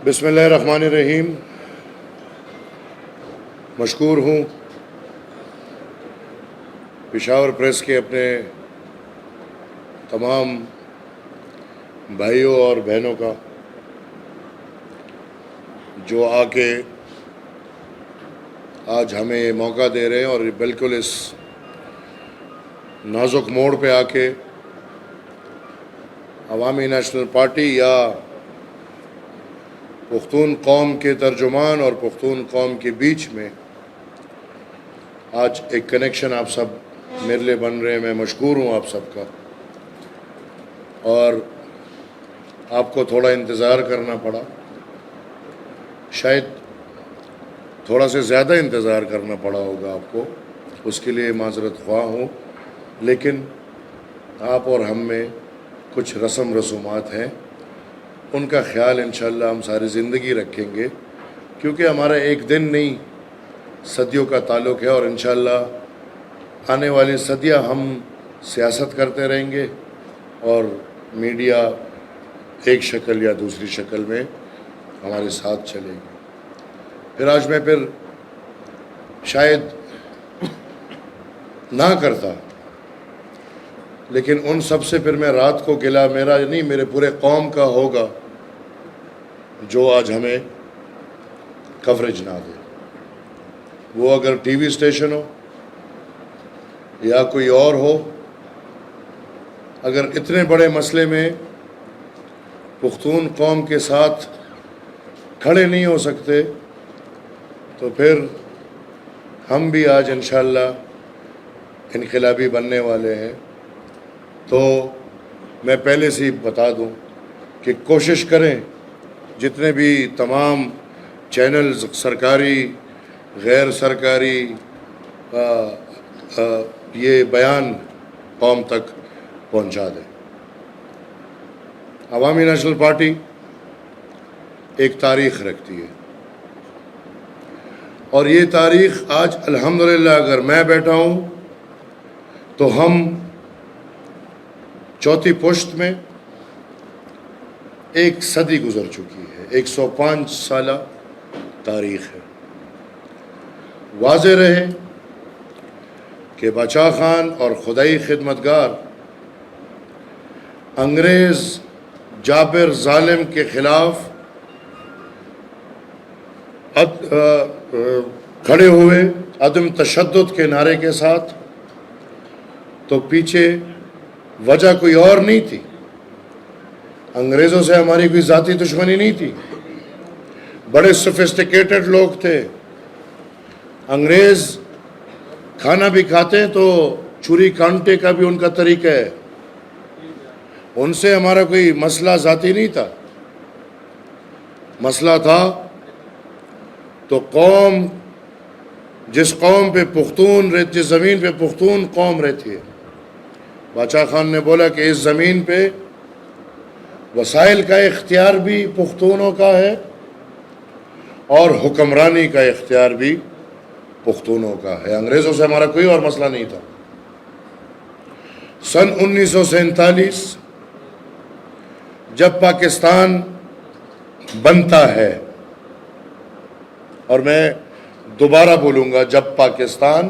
بسم اللہ الرحمن الرحیم۔ مشکور ہوں پشاور پریس کے اپنے تمام بھائیوں اور بہنوں کا جو آ کے آج ہمیں یہ موقع دے رہے ہیں اور بالکل اس نازک موڑ پہ آ کے عوامی نیشنل پارٹی یا پختون قوم کے ترجمان اور پختون قوم کے بیچ میں آج ایک کنیکشن آپ سب میرے لیے بن رہے ہیں۔ میں مشکور ہوں آپ سب کا، اور آپ کو تھوڑا انتظار کرنا پڑا، شاید تھوڑا سے زیادہ انتظار کرنا پڑا ہوگا آپ کو، اس کے لیے معذرت خواہ ہوں، لیکن آپ اور ہم میں کچھ رسم رسومات ہیں، ان کا خیال انشاءاللہ ہم ساری زندگی رکھیں گے، کیونکہ ہمارا ایک دن نہیں صدیوں کا تعلق ہے، اور انشاءاللہ آنے والی صدیاں ہم سیاست کرتے رہیں گے اور میڈیا ایک شکل یا دوسری شکل میں ہمارے ساتھ چلے گی۔ پھر آج میں شاید نہ کرتا، لیکن ان سب سے پھر میں رات کو گلا میرا نہیں، میرے پورے قوم کا ہوگا جو آج ہمیں کوریج نہ دے، وہ اگر ٹی وی اسٹیشن ہو یا کوئی اور ہو، اگر اتنے بڑے مسئلے میں پختون قوم کے ساتھ کھڑے نہیں ہو سکتے تو پھر ہم بھی آج انشاءاللہ انقلابی بننے والے ہیں۔ تو میں پہلے سے ہی بتا دوں کہ کوشش کریں جتنے بھی تمام چینلز سرکاری غیر سرکاری یہ بیان قوم تک پہنچا دیں۔ عوامی نیشنل پارٹی ایک تاریخ رکھتی ہے، اور یہ تاریخ آج الحمدللہ اگر میں بیٹھا ہوں تو ہم چوتھی پشت میں ایک صدی گزر چکی ہے، 105 سالہ تاریخ ہے۔ واضح رہے کہ باچا خان اور خدائی خدمتگار انگریز جابر ظالم کے خلاف کھڑے ہوئے عدم تشدد کے نعرے کے ساتھ، تو پیچھے وجہ کوئی اور نہیں تھی، انگریزوں سے ہماری کوئی ذاتی دشمنی نہیں تھی، بڑے سوفسٹیکیٹڈ لوگ تھے، انگریز کھانا بھی کھاتے ہیں تو چھری کانٹے کا بھی ان کا طریقہ ہے، ان سے ہمارا کوئی مسئلہ ذاتی نہیں تھا، مسئلہ تھا تو قوم جس قوم پہ پختون رہتی، جس زمین پہ پختون قوم رہتی ہے، باچا خان نے بولا کہ اس زمین پہ وسائل کا اختیار بھی پختونوں کا ہے اور حکمرانی کا اختیار بھی پختونوں کا ہے، انگریزوں سے ہمارا کوئی اور مسئلہ نہیں تھا۔ سن 1947 جب پاکستان بنتا ہے، اور میں دوبارہ بولوں گا جب پاکستان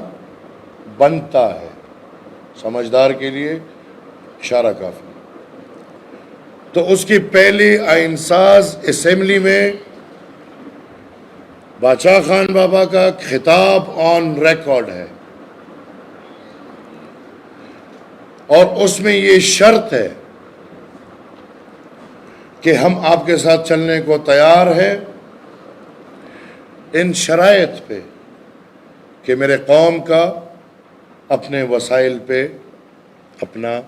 بنتا ہے، سمجھدار کے لیے اشارہ کافی، تو اس کی پہلی آئین ساز اسمبلی میں باچا خان بابا کا خطاب آن ریکارڈ ہے، اور اس میں یہ شرط ہے کہ ہم آپ کے ساتھ چلنے کو تیار ہیں ان شرائط پہ کہ میرے قوم کا اپنے وسائل پہ اپنا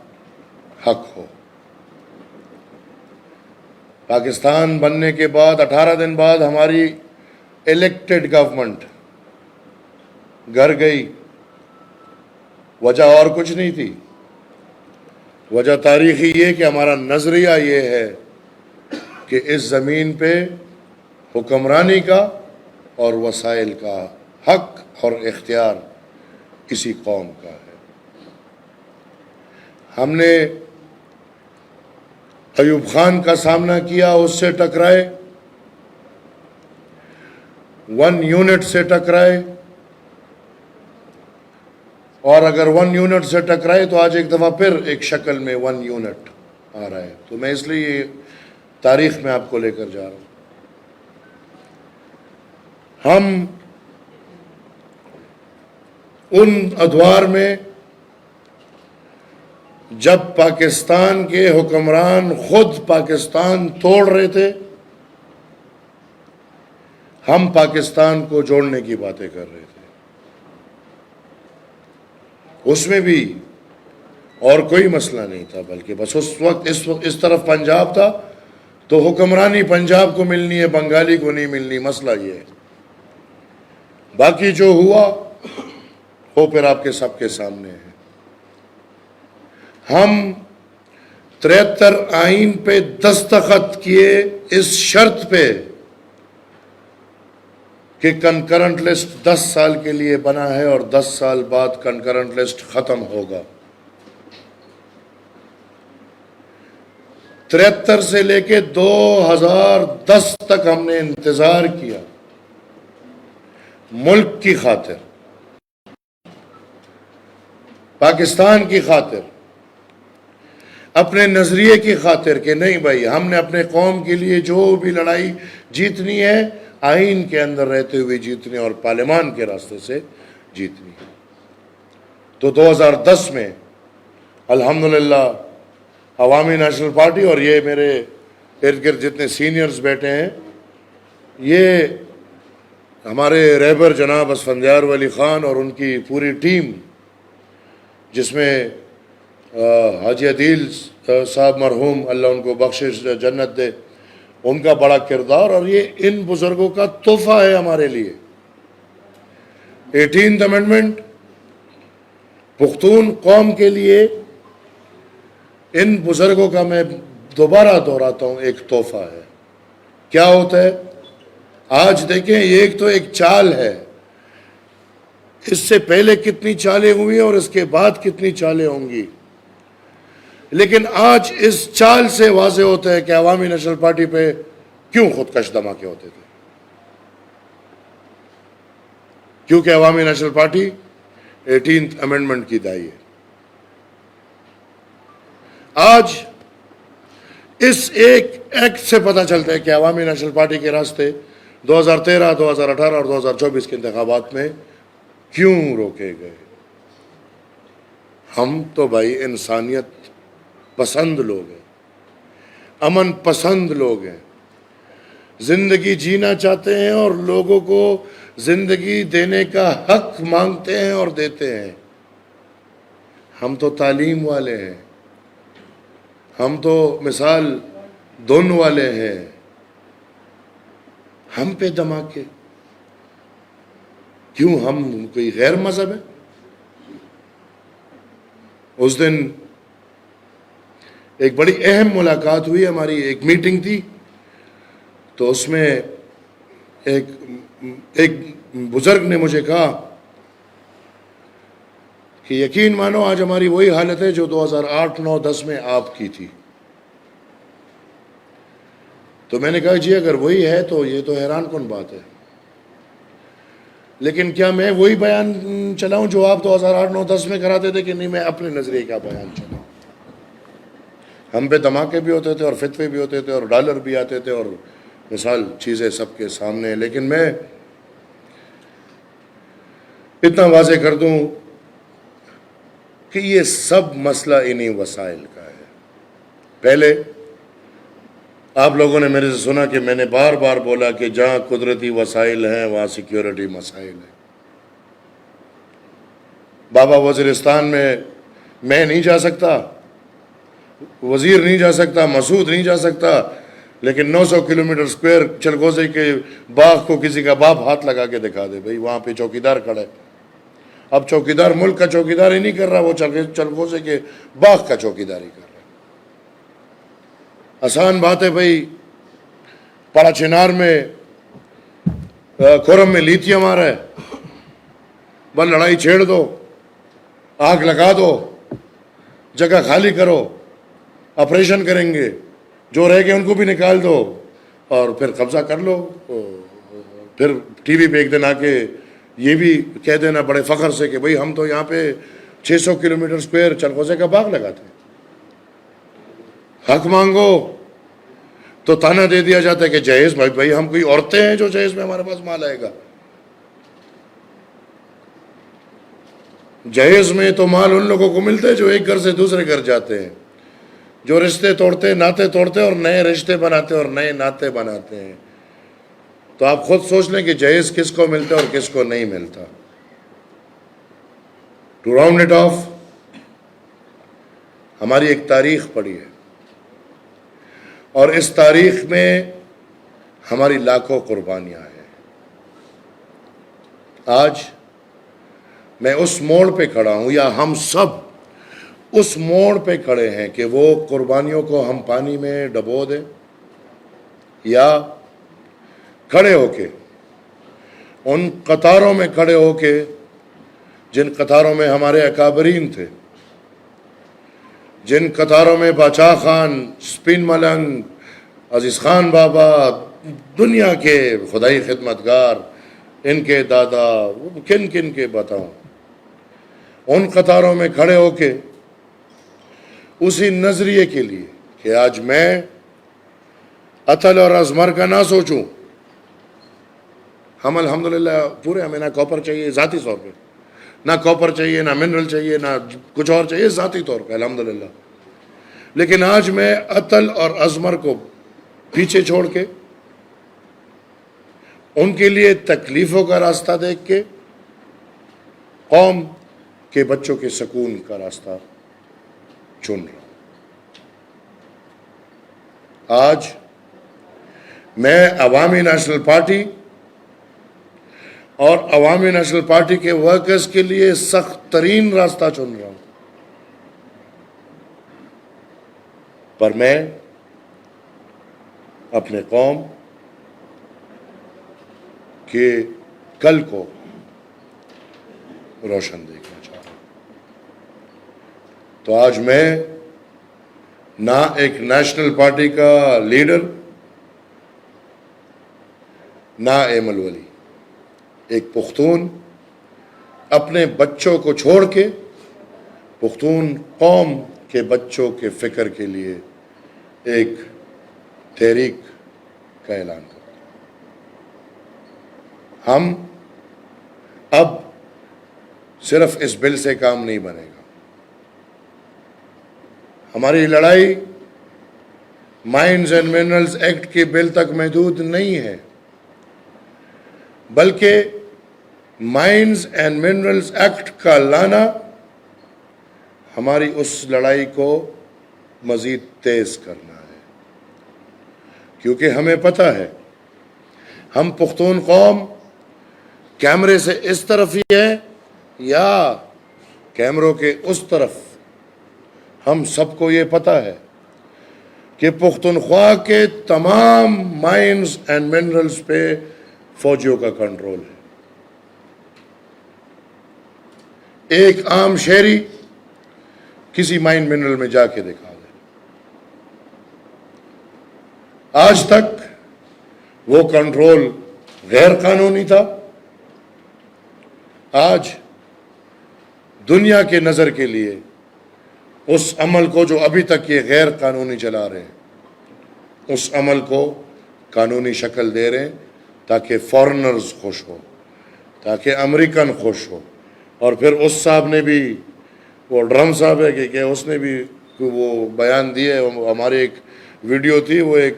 حق ہو۔ پاکستان بننے کے بعد 18 دن بعد ہماری الیکٹڈ گورنمنٹ گھر گئی، وجہ اور کچھ نہیں تھی، وجہ تاریخی یہ کہ ہمارا نظریہ یہ ہے کہ اس زمین پہ حکمرانی کا اور وسائل کا حق اور اختیار کسی قوم کا ہے۔ ہم نے ایوب خان کا سامنا کیا، اس سے ٹکرائے، 1 یونٹ سے ٹکرائے، اور اگر 1 یونٹ سے ٹکرائے تو آج ایک دفعہ پھر ایک شکل میں 1 یونٹ آ رہا ہے. تو میں اس لیے یہ تاریخ میں آپ کو لے کر جا رہا ہوں. ہم ان ادوار میں جب پاکستان کے حکمران خود پاکستان توڑ رہے تھے، ہم پاکستان کو جوڑنے کی باتیں کر رہے تھے. اس میں بھی اور کوئی مسئلہ نہیں تھا، بلکہ بس اس وقت اس طرف پنجاب تھا تو حکمرانی پنجاب کو ملنی ہے، بنگالی کو نہیں ملنی. مسئلہ یہ ہے. باقی جو ہوا وہ پھر آپ کے سب کے سامنے ہے. ہم 73 آئین پہ دستخط کیے اس شرط پہ کہ کنکرنٹ لسٹ 10 سال کے لیے بنا ہے اور 10 سال بعد کنکرنٹ لسٹ ختم ہوگا. 73 سے لے کے 2010 تک ہم نے انتظار کیا، ملک کی خاطر، پاکستان کی خاطر، اپنے نظریے کی خاطر کہ نہیں بھائی ہم نے اپنے قوم کے لیے جو بھی لڑائی جیتنی ہے آئین کے اندر رہتے ہوئے جیتنی اور پارلیمان کے راستے سے جیتنی. تو 2010 میں الحمدللہ عوامی نیشنل پارٹی اور یہ میرے ارد گرد جتنے سینئرز بیٹھے ہیں، یہ ہمارے رہبر جناب اسفندیار ولی خان اور ان کی پوری ٹیم، جس میں حاجی عدیل صاحب مرحوم اللہ ان کو بخشش جنت دے، ان کا بڑا کردار، اور یہ ان بزرگوں کا تحفہ ہے ہمارے لیے. 18th امینڈمنٹ پختون قوم کے لیے ان بزرگوں کا میں دوبارہ دہراتا ہوں ایک تحفہ ہے. کیا ہوتا ہے؟ آج دیکھیں یہ ایک چال ہے، اس سے پہلے کتنی چالیں ہوئی اور اس کے بعد کتنی چالیں ہوں گی، لیکن آج اس چال سے واضح ہوتا ہے کہ عوامی نیشنل پارٹی پہ کیوں خودکش دھماکے ہوتے تھے. کیونکہ عوامی نیشنل پارٹی 18th امینڈمنٹ کی دائی ہے. آج اس ایک ایکٹ سے پتہ چلتا ہے کہ عوامی نیشنل پارٹی کے راستے 2013، 2018 اور 2024 کے انتخابات میں کیوں روکے گئے. ہم تو بھائی انسانیت پسند لوگ ہیں، امن پسند لوگ ہیں، زندگی جینا چاہتے ہیں اور لوگوں کو زندگی دینے کا حق مانگتے ہیں اور دیتے ہیں. ہم تو تعلیم والے ہیں، ہم تو مثال دھن والے ہیں. ہم پہ دھماکے کیوں؟ ہم کوئی غیر مذہب ہے؟ اس دن ایک بڑی اہم ملاقات ہوئی ہماری، ایک میٹنگ تھی، تو اس میں ایک بزرگ نے مجھے کہا کہ یقین مانو آج ہماری وہی حالت ہے جو 2008، 9، 10 میں آپ کی تھی. تو میں نے کہا جی اگر وہی ہے تو یہ تو حیران کن بات ہے، لیکن کیا میں وہی بیان چلاؤں جو آپ 2008، 9، 10 میں کراتے تھے کہ نہیں میں اپنے نظریے کا بیان چلاؤں؟ ہم پہ دھماکے بھی ہوتے تھے اور فتوے بھی ہوتے تھے اور ڈالر بھی آتے تھے اور مثال چیزیں سب کے سامنے ہیں، لیکن میں اتنا واضح کر دوں کہ یہ سب مسئلہ انہی وسائل کا ہے. پہلے آپ لوگوں نے میرے سے سنا کہ میں نے بار بار بولا کہ جہاں قدرتی وسائل ہیں وہاں سیکیورٹی مسائل ہیں. بابا وزیرستان میں نہیں جا سکتا، وزیر نہیں جا سکتا، مسعود نہیں جا سکتا، لیکن 900 کلومیٹر سکوائر چلغوزے کے باغ کو کسی کا باپ ہاتھ لگا کے دکھا دے بھئی وہاں پہ چوکیدار کھڑا ہے. اب چوکیدار ملک کا چوکیدار ہی نہیں کر رہا، وہ چلغوزے کے باغ کا چوکیداری کر رہا ہے. آسان بات ہے بھئی، پڑا چنار میں کھرم میں لیتھیم آ رہا ہے، بس لڑائی چھیڑ دو، آگ لگا دو، جگہ خالی کرو، آپریشن کریں گے، جو رہ گئے ان کو بھی نکال دو اور پھر قبضہ کر لو. پھر ٹی وی پہ ایک دن آ کے یہ بھی کہہ دینا بڑے فخر سے کہ بھئی ہم تو یہاں پہ 600 کلومیٹر اسکوائر چلغوزے کا باغ لگاتے ہیں. حق مانگو تو تانا دے دیا جاتا ہے کہ جہیز بھائی ہم کوئی عورتیں ہیں جو جہیز میں ہمارے پاس مال آئے گا؟ جہیز میں تو مال ان لوگوں کو ملتے ہیں جو ایک گھر سے دوسرے گھر جاتے ہیں، جو رشتے توڑتے، ناطے توڑتے اور نئے رشتے بناتے اور نئے ناطے بناتے ہیں. تو آپ خود سوچ لیں کہ جہیز کس کو ملتا ہے اور کس کو نہیں ملتا. ٹو راؤنڈ اٹ آف، ہماری ایک تاریخ پڑی ہے اور اس تاریخ میں ہماری لاکھوں قربانیاں ہیں. آج میں اس موڑ پہ کھڑا ہوں، یا ہم سب اس موڑ پہ کھڑے ہیں کہ وہ قربانیوں کو ہم پانی میں ڈبو دیں، یا کھڑے ہو کے ان قطاروں میں کھڑے ہو کے جن قطاروں میں ہمارے اکابرین تھے، جن قطاروں میں باچا خان، سپین ملنگ، عزیز خان بابا، دنیا کے خدائی خدمتگار، ان کے دادا، کن کن کے بتاؤں، ان قطاروں میں کھڑے ہو کے اسی نظریے کے لیے کہ آج میں عطل اور ازمر کا نہ سوچوں. ہم الحمدللہ پورے، ہمیں نہ کاپر چاہیے ذاتی طور پہ، نہ کاپر چاہیے، نہ منرل چاہیے، نہ کچھ اور چاہیے ذاتی طور پہ الحمدللہ. لیکن آج میں عطل اور ازمر کو پیچھے چھوڑ کے ان کے لیے تکلیفوں کا راستہ دیکھ کے قوم کے بچوں کے سکون کا راستہ چن رہا ہوں. آج میں عوامی نیشنل پارٹی اور عوامی نیشنل پارٹی کے ورکرز کے لیے سخت ترین راستہ چن رہا ہوں. پر میں اپنے قوم کے کل کو روشن دیکھنا چاہ رہا ہوں. تو آج میں نہ ایک نیشنل پارٹی کا لیڈر، نہ ایمل ولی، ایک پختون اپنے بچوں کو چھوڑ کے پختون قوم کے بچوں کے فکر کے لیے ایک تحریک کا اعلان کرتا ہوں. ہم اب صرف اس بل سے کام نہیں بنے گا. ہماری لڑائی مائنز اینڈ منرلز ایکٹ کے بل تک محدود نہیں ہے، بلکہ مائنز اینڈ منرلز ایکٹ کا لانا ہماری اس لڑائی کو مزید تیز کرنا ہے. کیونکہ ہمیں پتہ ہے ہم پختون قوم کیمرے سے اس طرف ہی ہے یا کیمروں کے اس طرف. ہم سب کو یہ پتہ ہے کہ پختونخوا کے تمام مائنز اینڈ منرلز پہ فوجیوں کا کنٹرول ہے. ایک عام شہری کسی مائن منرل میں جا کے دکھا دے. آج تک وہ کنٹرول غیر قانونی تھا. آج دنیا کے نظر کے لیے اس عمل کو جو ابھی تک یہ غیر قانونی چلا رہے ہیں، اس عمل کو قانونی شکل دے رہے ہیں تاکہ فارنرز خوش ہو، تاکہ امریکن خوش ہو. اور پھر اس صاحب نے بھی، وہ ڈرم صاحب ہے کہ اس نے بھی وہ بیان دیے. ہماری ایک ویڈیو تھی، وہ ایک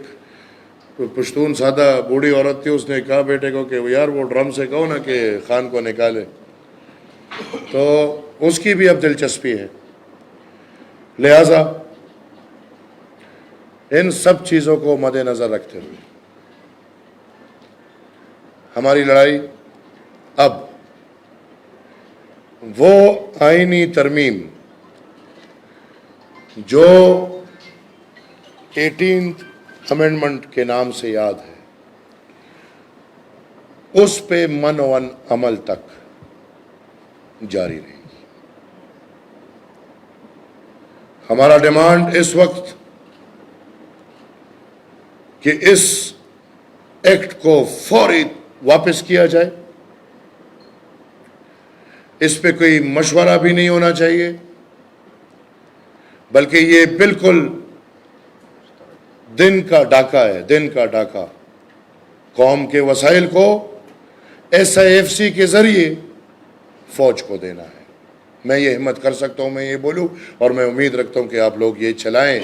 پشتون سادہ بوڑھی عورت تھی، اس نے کہا بیٹے کو کہ یار وہ ڈرم سے کہو نا کہ خان کو نکالے. تو اس کی بھی اب دلچسپی ہے. لہذا ان سب چیزوں کو مد نظر رکھتے ہوئے ہماری لڑائی اب وہ آئینی ترمیم جو 18th امینڈمنٹ کے نام سے یاد ہے، اس پہ منون عمل تک جاری رہے گی. ہمارا ڈیمانڈ اس وقت کہ اس ایکٹ کو فوری واپس کیا جائے. اس پہ کوئی مشورہ بھی نہیں ہونا چاہیے، بلکہ یہ بالکل دن کا ڈاکہ ہے، دن کا ڈاکہ. قوم کے وسائل کو SIFC کے ذریعے فوج کو دینا ہے. میں یہ ہمت کر سکتا ہوں، میں یہ بولوں، اور میں امید رکھتا ہوں کہ آپ لوگ یہ چلائیں.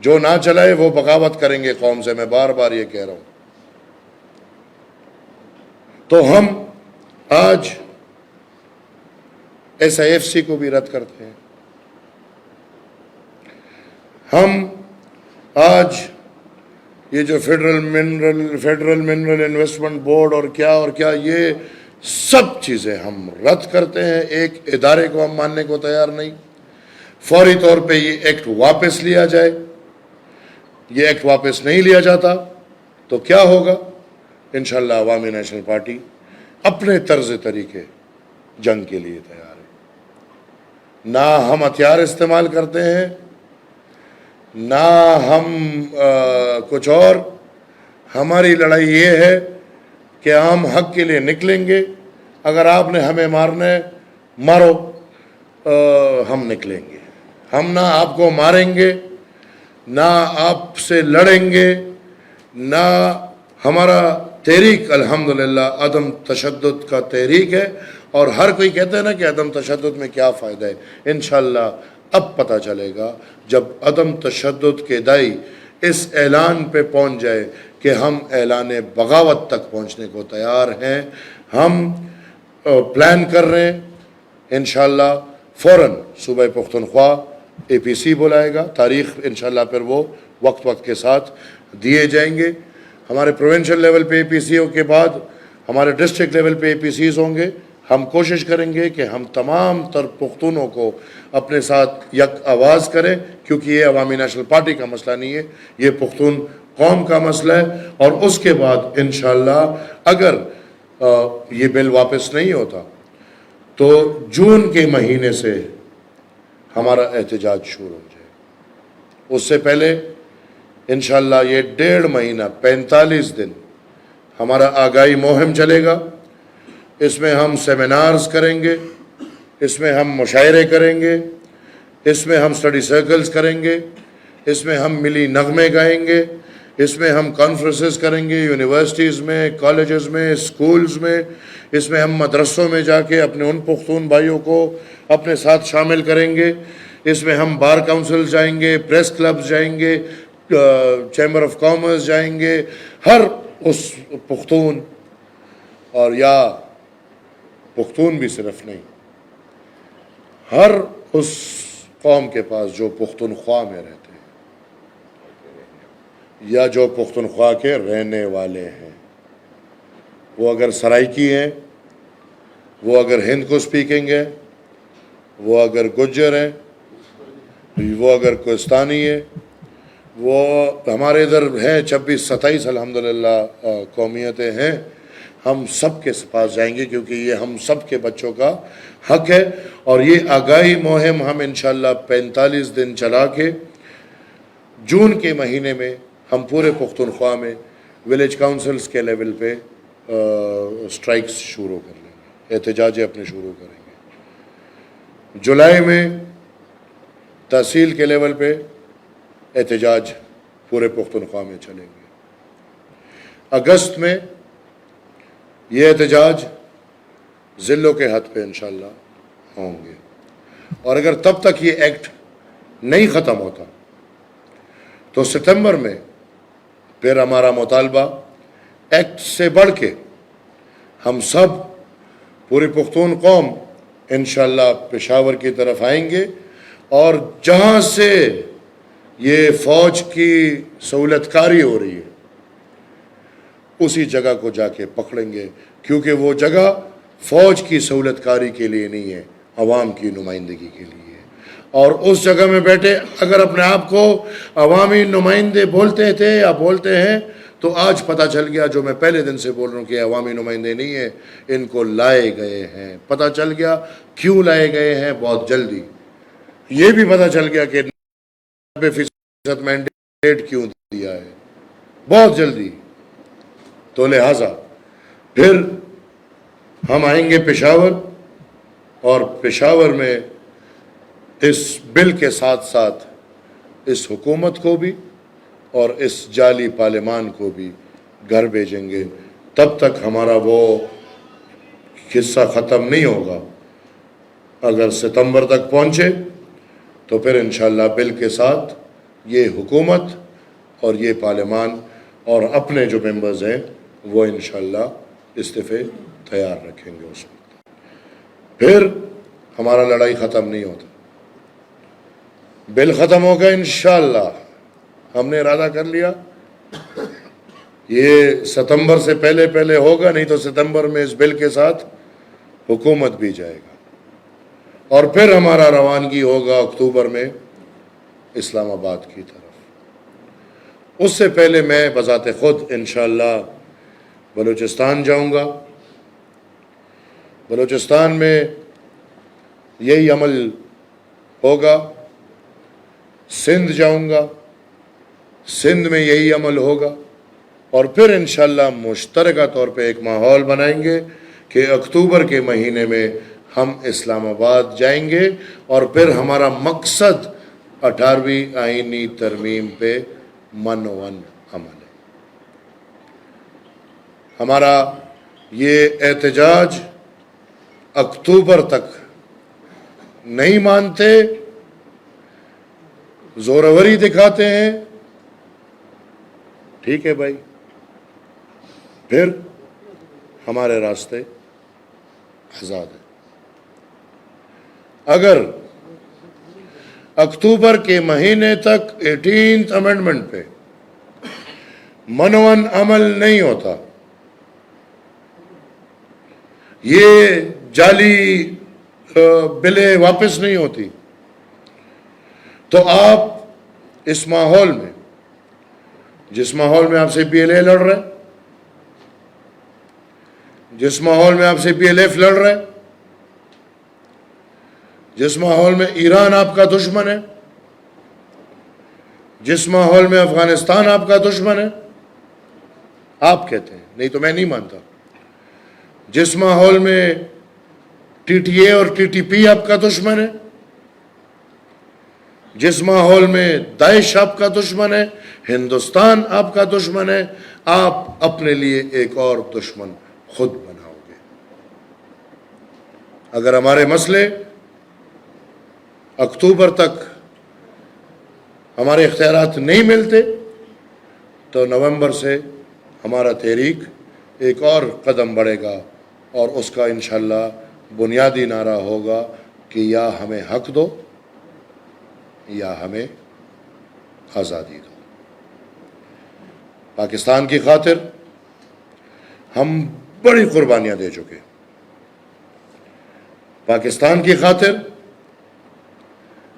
جو نہ چلائے وہ بغاوت کریں گے قوم سے، میں بار بار یہ کہہ رہا ہوں. تو ہم آج SIFC کو بھی رد کرتے ہیں. ہم آج یہ جو فیڈرل منرل انویسٹمنٹ بورڈ اور کیا یہ سب چیزیں ہم رد کرتے ہیں. ایک ادارے کو ہم ماننے کو تیار نہیں. فوری طور پہ یہ ایکٹ واپس لیا جائے. یہ ایکٹ واپس نہیں لیا جاتا تو کیا ہوگا؟ انشاءاللہ عوامی نیشنل پارٹی اپنے طرز طریقے جنگ کے لیے تیار ہے. نہ ہم ہتھیار استعمال کرتے ہیں، نہ ہم کچھ اور. ہماری لڑائی یہ ہے کہ ہم حق کے لیے نکلیں گے. اگر آپ نے ہمیں مارنا ہے مارو، ہم نکلیں گے. ہم نہ آپ کو ماریں گے، نہ آپ سے لڑیں گے، نہ ہمارا تحریک الحمدللہ عدم تشدد کا تحریک ہے. اور ہر کوئی کہتا ہے نا کہ عدم تشدد میں کیا فائدہ ہے. انشاءاللہ اب پتہ چلے گا جب عدم تشدد کے دائی اس اعلان پہ پہنچ جائے کہ ہم اعلان بغاوت تک پہنچنے کو تیار ہیں. ہم پلان کر رہے ہیں انشاءاللہ فوراً صوبہ پختونخوا APC بلائے گا. تاریخ انشاءاللہ پھر وہ وقت کے ساتھ دیے جائیں گے. ہمارے پروونشل لیول پہ APC کے بعد ہمارے ڈسٹرکٹ لیول پہ APCs ہوں گے. ہم کوشش کریں گے کہ ہم تمام تر پختونوں کو اپنے ساتھ یک آواز کریں، کیونکہ یہ عوامی نیشنل پارٹی کا مسئلہ نہیں ہے، یہ پختون قوم کا مسئلہ ہے. اور اس کے بعد انشاءاللہ اگر یہ بل واپس نہیں ہوتا تو جون کے مہینے سے ہمارا احتجاج شروع ہو جائے. اس سے پہلے انشاءاللہ یہ 1.5 مہینہ 45 دن ہمارا آگاہی مہم چلے گا. اس میں ہم سیمینارز کریں گے، اس میں ہم مشاعرے کریں گے، اس میں ہم اسٹڈی سرکلز کریں گے، اس میں ہم ملی نغمے گائیں گے، اس میں ہم کانفرنسز کریں گے یونیورسٹیز میں، کالجز میں، اسکولز میں. اس میں ہم مدرسوں میں جا کے اپنے ان پختون بھائیوں کو اپنے ساتھ شامل کریں گے. اس میں ہم بار کونسل جائیں گے، پریس کلبز جائیں گے، چیمبر آف کامرس جائیں گے. ہر اس پختون، اور یا پختون بھی صرف نہیں، ہر اس قوم کے پاس جو پختونخوا میں رہتے ہیں یا جو پختونخوا کے رہنے والے ہیں، وہ اگر سرائکی ہیں، وہ اگر ہند کو اسپیکنگ ہے، وہ اگر گجر ہیں، وہ اگر کوہستانی ہے، وہ ہمارے ادھر ہیں 26-27 الحمدللہ قومیتیں ہیں. ہم سب کے پاس جائیں گے کیونکہ یہ ہم سب کے بچوں کا حق ہے. اور یہ آگاہی مہم ہم انشاءاللہ 45 دن چلا کے جون کے مہینے میں ہم پورے پختونخوا میں ولیج کاؤنسلز کے لیول پہ سٹرائکس شروع کر لیں گے، احتجاج اپنے شروع کریں گے. جولائی میں تحصیل کے لیول پہ احتجاج پورے پختونخوا میں چلیں گے. اگست میں یہ احتجاج ضلعوں کے حد پہ انشاءاللہ ہوں گے. اور اگر تب تک یہ ایکٹ نہیں ختم ہوتا تو ستمبر میں پھر ہمارا مطالبہ ایکٹ سے بڑھ کے ہم سب پوری پختون قوم انشاءاللہ پشاور کی طرف آئیں گے. اور جہاں سے یہ فوج کی سہولت کاری ہو رہی ہے اسی جگہ کو جا کے پکڑیں گے، کیونکہ وہ جگہ فوج کی سہولت کاری کے لیے نہیں ہے، عوام کی نمائندگی کے لیے. اور اس جگہ میں بیٹھے اگر اپنے آپ کو عوامی نمائندے بولتے تھے یا بولتے ہیں تو آج پتہ چل گیا، جو میں پہلے دن سے بول رہا ہوں کہ عوامی نمائندے نہیں ہیں، ان کو لائے گئے ہیں. پتہ چل گیا کیوں لائے گئے ہیں بہت جلدی. یہ بھی پتہ چل گیا کہ 90% مینڈیٹ کیوں دیا ہے بہت جلدی. تو لہٰذا پھر ہم آئیں گے پشاور، اور پشاور میں اس بل کے ساتھ ساتھ اس حکومت کو بھی اور اس جعلی پارلیمان کو بھی گھر بھیجیں گے۔ تب تک ہمارا وہ قصہ ختم نہیں ہوگا۔ اگر ستمبر تک پہنچے تو پھر انشاءاللہ بل کے ساتھ یہ حکومت اور یہ پارلیمان اور اپنے جو ممبرز ہیں وہ انشاءاللہ استعفے تیار رکھیں گے۔ اس وقت پھر ہمارا لڑائی ختم نہیں ہوتا، بل ختم ہوگا انشاءاللہ۔ ہم نے ارادہ کر لیا یہ ستمبر سے پہلے ہوگا، نہیں تو ستمبر میں اس بل کے ساتھ حکومت بھی جائے گا، اور پھر ہمارا روانگی ہوگا اکتوبر میں اسلام آباد کی طرف۔ اس سے پہلے میں بذات خود انشاءاللہ بلوچستان جاؤں گا۔ بلوچستان میں یہی عمل ہوگا، سندھ جاؤں گا، سندھ میں یہی عمل ہوگا، اور پھر انشاءاللہ مشترکہ طور پہ ایک ماحول بنائیں گے کہ اکتوبر کے مہینے میں ہم اسلام آباد جائیں گے، اور پھر ہمارا مقصد 18ویں آئینی ترمیم پہ منون عمل ہے۔ ہمارا یہ احتجاج اکتوبر تک نہیں مانتے، زوروری دکھاتے ہیں، ٹھیک ہے بھائی، پھر ہمارے راستے آزاد ہیں۔ اگر اکتوبر کے مہینے تک 18th امینڈمنٹ پہ منون عمل نہیں ہوتا، یہ جعلی بلیں واپس نہیں ہوتی، تو آپ اس ماحول میں، جس ماحول میں آپ سے پی ایل اے لڑ رہے، جس ماحول میں آپ سے پی ایل ایف لڑ رہے، جس ماحول میں ایران آپ کا دشمن ہے، جس ماحول میں افغانستان آپ کا دشمن ہے، آپ کہتے ہیں، نہیں تو میں نہیں مانتا، جس ماحول میں ٹی ٹی اے اور ٹی ٹی پی آپ کا دشمن ہے، جس ماحول میں داعش آپ کا دشمن ہے، ہندوستان آپ کا دشمن ہے، آپ اپنے لیے ایک اور دشمن خود بناؤ گے۔ اگر ہمارے مسئلے اکتوبر تک ہمارے اختیارات نہیں ملتے تو نومبر سے ہمارا تحریک ایک اور قدم بڑھے گا، اور اس کا انشاءاللہ بنیادی نعرہ ہوگا کہ یا ہمیں حق دو یا ہمیں آزادی دو۔ پاکستان کی خاطر ہم بڑی قربانیاں دے چکے، پاکستان کی خاطر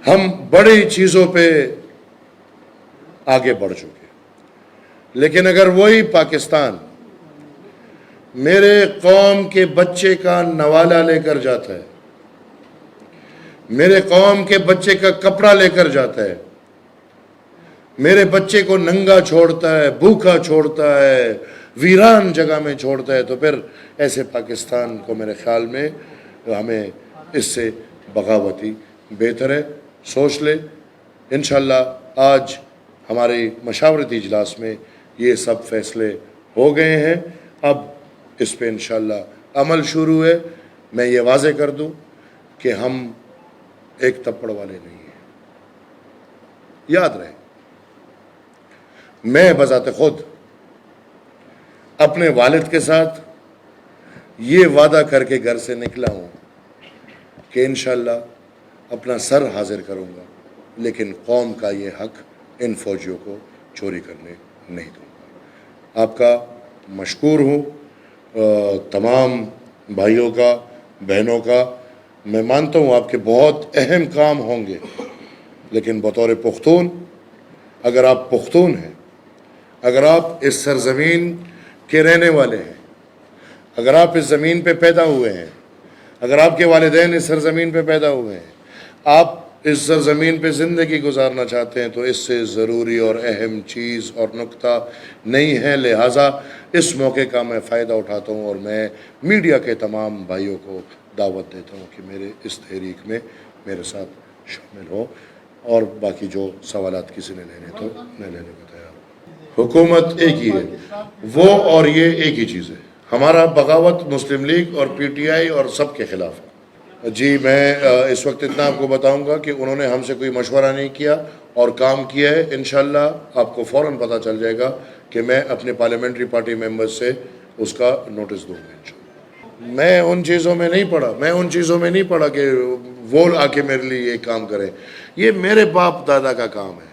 ہم بڑی چیزوں پہ آگے بڑھ چکے، لیکن اگر وہی پاکستان میرے قوم کے بچے کا نوالہ لے کر جاتا ہے، میرے قوم کے بچے کا کپڑا لے کر جاتا ہے، میرے بچے کو ننگا چھوڑتا ہے، بھوکا چھوڑتا ہے، ویران جگہ میں چھوڑتا ہے، تو پھر ایسے پاکستان کو میرے خیال میں ہمیں اس سے بغاوتی بہتر ہے۔ سوچ لے، انشاءاللہ آج ہمارے مشاورتی اجلاس میں یہ سب فیصلے ہو گئے ہیں، اب اس پہ انشاءاللہ عمل شروع ہے۔ میں یہ واضح کر دوں کہ ہم ایک تپڑ والے نہیں ہیں، یاد رہے، میں بذات خود اپنے والد کے ساتھ یہ وعدہ کر کے گھر سے نکلا ہوں کہ انشاءاللہ اپنا سر حاضر کروں گا، لیکن قوم کا یہ حق ان فوجیوں کو چوری کرنے نہیں دوں گا۔ آپ کا مشکور ہوں، تمام بھائیوں کا، بہنوں کا۔ میں مانتا ہوں آپ کے بہت اہم کام ہوں گے، لیکن بطور پختون، اگر آپ پختون ہیں، اگر آپ اس سرزمین کے رہنے والے ہیں، اگر آپ اس زمین پہ پیدا ہوئے ہیں، اگر آپ کے والدین اس سرزمین پہ پیدا ہوئے ہیں، آپ اس سرزمین پہ زندگی گزارنا چاہتے ہیں تو اس سے ضروری اور اہم چیز اور نقطہ نہیں ہے. لہٰذا اس موقع کا میں فائدہ اٹھاتا ہوں اور میں میڈیا کے تمام بھائیوں کو دعوت دیتا ہوں کہ میرے اس تحریک میں میرے ساتھ شامل ہوں، اور باقی جو سوالات کسی نے لینے تو میں لینے کو تیار ہوں. حکومت ایک ہی ہے، وہ اور یہ ایک ہی چیز ہے. ہمارا بغاوت مسلم لیگ اور پی ٹی آئی اور سب کے خلاف ہے. جی میں اس وقت اتنا آپ کو بتاؤں گا کہ انہوں نے ہم سے کوئی مشورہ نہیں کیا اور کام کیا ہے. انشاءاللہ آپ کو فوراً پتہ چل جائے گا کہ میں اپنے پارلیمنٹری پارٹی ممبرز سے اس کا نوٹس دوں گا انشاءاللہ. میں ان چیزوں میں نہیں پڑا کہ وہ آ کے میرے لیے یہ کام کریں. یہ میرے باپ دادا کا کام ہے.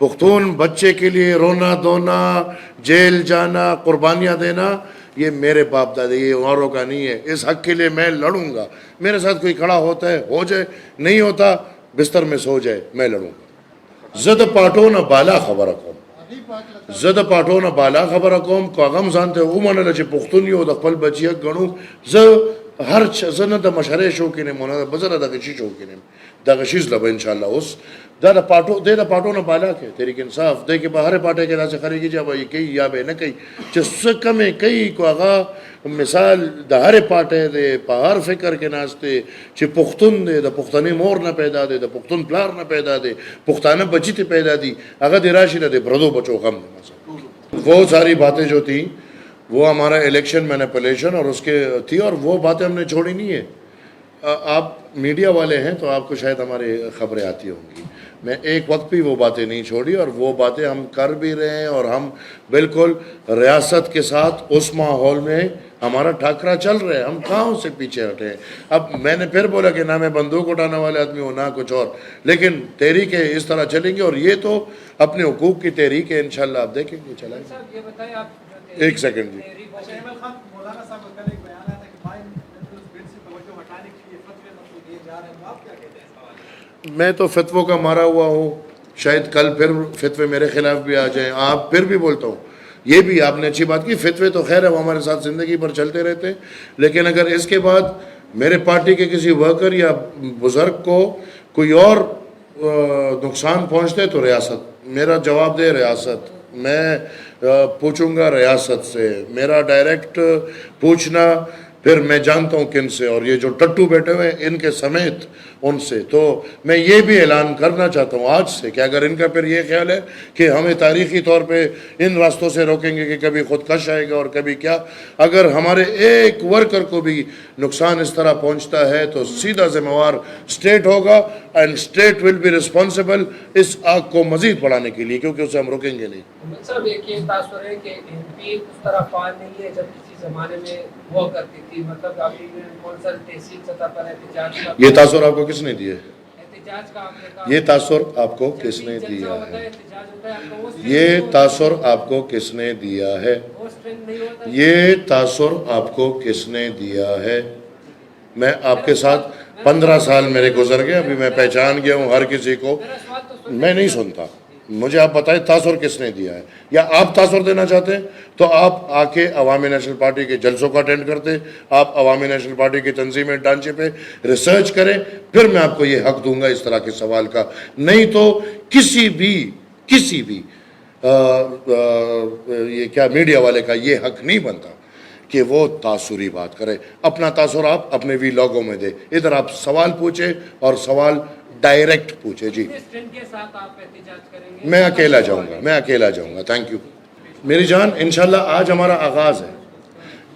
پختون بچے کے لیے رونا دھونا، جیل جانا، قربانیاں دینا، یہ میرے باپ دادا، یہ اوروں کا نہیں ہے. اس حق کے لیے میں لڑوں گا. میرے ساتھ کوئی کھڑا ہوتا ہے ہو جائے، نہیں ہوتا بستر میں سو جائے، میں لڑوں گا. زد پاٹو نہ بالا خبر اکوم، زد پاٹو نہ بالا خبر اکوم کو اغم زانتے او منل چې پښتون یو د خپل بچی غنو. زه هر زنه د مشره شو کې نه مونږ بزره د غشي شو کې نه د غشیز لبه ان شاء الله. اوس دا د پاټو نه بالا کې تحریک انصاف دې کې بهر پاټه کې راځي خريږي چې وایي کوي یا به نه کوي چې څه کمې کوي کو هغه مثال د هر پاټه دې په هر فکر کې ناشته چې پښتون دې د پښتني مور نه پیدا دي، د پښتون پلار نه پیدا دي، پښتانه بچی ته پیدا دي، هغه د راشي نه د برادو بچو غم. وہ ساری باتیں جو تھیں وہ ہمارا الیکشن مینیپولیشن اور اس کے تھی، اور وہ باتیں ہم نے چھوڑی نہیں ہے. آپ میڈیا والے ہیں تو آپ کو شاید ہماری خبریں آتی ہوں گی. میں ایک وقت بھی وہ باتیں نہیں چھوڑی، اور وہ باتیں ہم کر بھی رہے ہیں، اور ہم بالکل ریاست کے ساتھ اس ماحول میں ہمارا ٹھاکرا چل رہا ہے. ہم کہاں سے پیچھے ہٹے ہیں. اب میں نے پھر بولا کہ نہ میں بندوق اٹھانے والے آدمی ہوں نہ کچھ اور، لیکن تحریکیں اس طرح چلیں گی، اور یہ تو اپنے حقوق کی تحریک ہے. انشاءاللہ آپ دیکھیں گے. چلائیں گے. ایک سیکنڈ جی. میں تو فتووں کا مارا ہوا ہوں. شاید کل پھر فتوے میرے خلاف بھی آ جائیں. آپ پھر بھی بولتا ہوں، یہ بھی آپ نے اچھی بات کی، فتوے تو خیر ہے وہ ہمارے ساتھ زندگی پر چلتے رہتے ہیں، لیکن اگر اس کے بعد میرے پارٹی کے کسی ورکر یا بزرگ کو کوئی اور نقصان پہنچتے تو ریاست میرا جواب دے. ریاست میں پوچھوں گا ریاست سے. میرا ڈائریکٹ پوچھنا پھر میں جانتا ہوں کن سے، اور یہ جو ٹٹو بیٹھے ہوئے ہیں ان کے سمیت ان سے. تو میں یہ بھی اعلان کرنا چاہتا ہوں آج سے کہ اگر ان کا پھر یہ خیال ہے کہ ہمیں تاریخی طور پہ ان راستوں سے روکیں گے کہ کبھی خود کش آئے گا اور کبھی کیا، اگر ہمارے ایک ورکر کو بھی نقصان اس طرح پہنچتا ہے تو سیدھا ذمہ وار اسٹیٹ ہوگا، and state will be responsible اس آگ کو مزید بڑھانے کے لیے، کیونکہ اسے ہم روکیں گے نہیں. صاحب ایک یہ تاثر ہے کہ ایم پی اس طرح فعال نہیں ہے جب کسی زمانے میں ہوا کرتی تھی. مطلب ابھی کون سا تحصیل سطح پر احتجاج کا یہ تاثر آپ کو کس نے دیا ہے؟ احتجاج کا آپ نے کہا یہ تاثر آپ کو کس نے دیا ہے؟ یہ تاثر آپ کو کس نے دیا ہے؟ یہ تاثر آپ کو کس نے دیا ہے؟ میں آپ کے ساتھ 15 سال میرے گزر گئے، ابھی میں پہچان گیا ہوں ہر کسی کو. میں نہیں سنتا. مجھے آپ بتائیں تاثر کس نے دیا ہے، یا آپ تاثر دینا چاہتے ہیں تو آپ آ کے عوامی نیشنل پارٹی کے جلسوں کو اٹینڈ کرتے، آپ عوامی نیشنل پارٹی کی تنظیمی ڈھانچے پہ ریسرچ کریں، پھر میں آپ کو یہ حق دوں گا اس طرح کے سوال کا. نہیں تو کسی بھی یہ کیا میڈیا والے کا یہ حق نہیں بنتا کہ وہ تاثری بات کرے. اپنا تاثر آپ اپنے وی لاگوں میں دے. ادھر آپ سوال پوچھیں اور سوال ڈائریکٹ پوچھے. جی میں اکیلا جاؤں گا. تھینک یو میری جان. انشاءاللہ آج ہمارا آغاز ہے.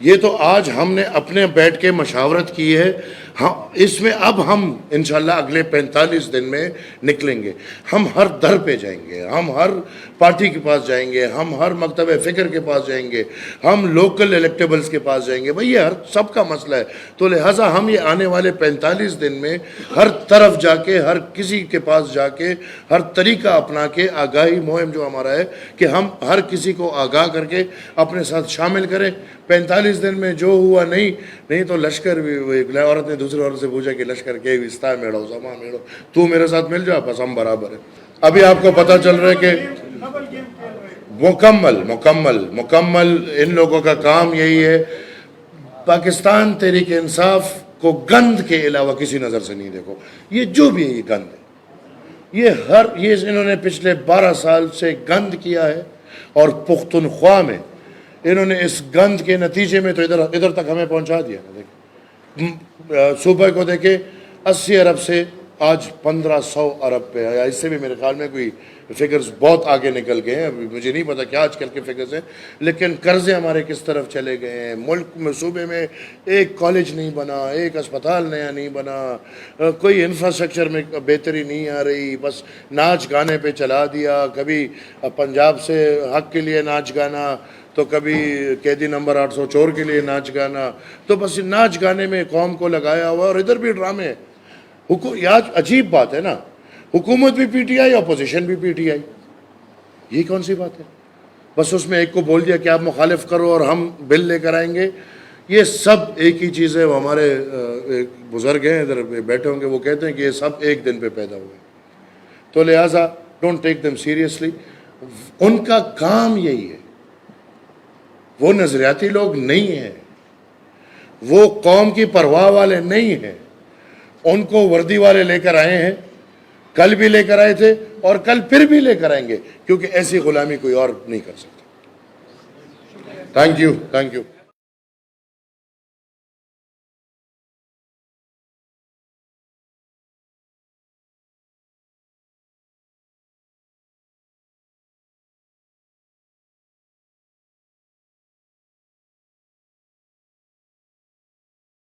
یہ تو آج ہم نے اپنے بیٹھ کے مشاورت کی ہے. ہاں اس میں اب ہم انشاءاللہ اگلے 45 دن میں نکلیں گے. ہم ہر در پہ جائیں گے، ہم ہر پارٹی کے پاس جائیں گے، ہم ہر مکتب فکر کے پاس جائیں گے، ہم لوکل الیکٹیبلز کے پاس جائیں گے. بھئی یہ ہر سب کا مسئلہ ہے. تو لہٰذا ہم یہ آنے والے 45 دن میں ہر طرف جا کے، ہر کسی کے پاس جا کے، ہر طریقہ اپنا کے آگاہی مہم جو ہمارا ہے کہ ہم ہر کسی کو آگاہ کر کے اپنے ساتھ شامل کریں. 45 دن میں جو ہوا نہیں تو لشکر بھی، عورت نے دوسری عورت سے پوچھا کہ لشکر کے وستا میڑو زما میڑو، تو میرے ساتھ مل جا بس ہم برابر ہیں. ابھی آپ کو پتہ چل رہا ہے کہ مکمل ان لوگوں کا کام یہی ہے. پاکستان تحریک انصاف کو گند کے علاوہ کسی نظر سے نہیں دیکھو. یہ جو بھی ہے یہ گند ہے. یہ انہوں نے پچھلے 12 سال سے گند کیا ہے, اور پختونخوا میں انہوں نے اس گند کے نتیجے میں تو ادھر تک ہمیں پہنچا دیا. دیکھیں صوبہ کو دیکھیں 80 ارب سے آج 1500 ارب پہ آیا. اس سے بھی میرے خیال میں کوئی فگرز بہت آگے نکل گئے ہیں. مجھے نہیں پتا کیا آج کل کے فگرز ہیں, لیکن قرضے ہمارے کس طرف چلے گئے ہیں. ملک میں صوبے میں ایک کالج نہیں بنا, ایک اسپتال نیا نہیں بنا, کوئی انفراسٹرکچر میں بہتری نہیں آ رہی. بس ناچ گانے پہ چلا دیا. کبھی پنجاب سے حق کے لیے ناچ گانا, تو کبھی قیدی نمبر 800 چور کے لیے ناچ گانا. تو بس ناچ گانے میں قوم کو لگایا ہوا, اور ادھر بھی ڈرامے. آج عجیب بات ہے نا, حکومت بھی پی ٹی آئی, اپوزیشن بھی پی ٹی آئی. یہ کون سی بات ہے؟ بس اس میں ایک کو بول دیا کہ آپ مخالف کرو اور ہم بل لے کر آئیں گے. یہ سب ایک ہی چیز ہے. وہ ہمارے بزرگ ہیں ادھر بیٹھے ہوں گے, وہ کہتے ہیں کہ یہ سب ایک دن پہ پیدا ہوئے. تو لہٰذا ڈونٹ ٹیک دیم سیریسلی. ان کا کام یہی ہے. وہ نظریاتی لوگ نہیں ہیں, وہ قوم کی پرواہ والے نہیں ہیں. ان کو وردی والے لے کر آئے ہیں, کل بھی لے کر آئے تھے اور کل پھر بھی لے کر آئیں گے, کیونکہ ایسی غلامی کوئی اور نہیں کر سکتا. Thank you.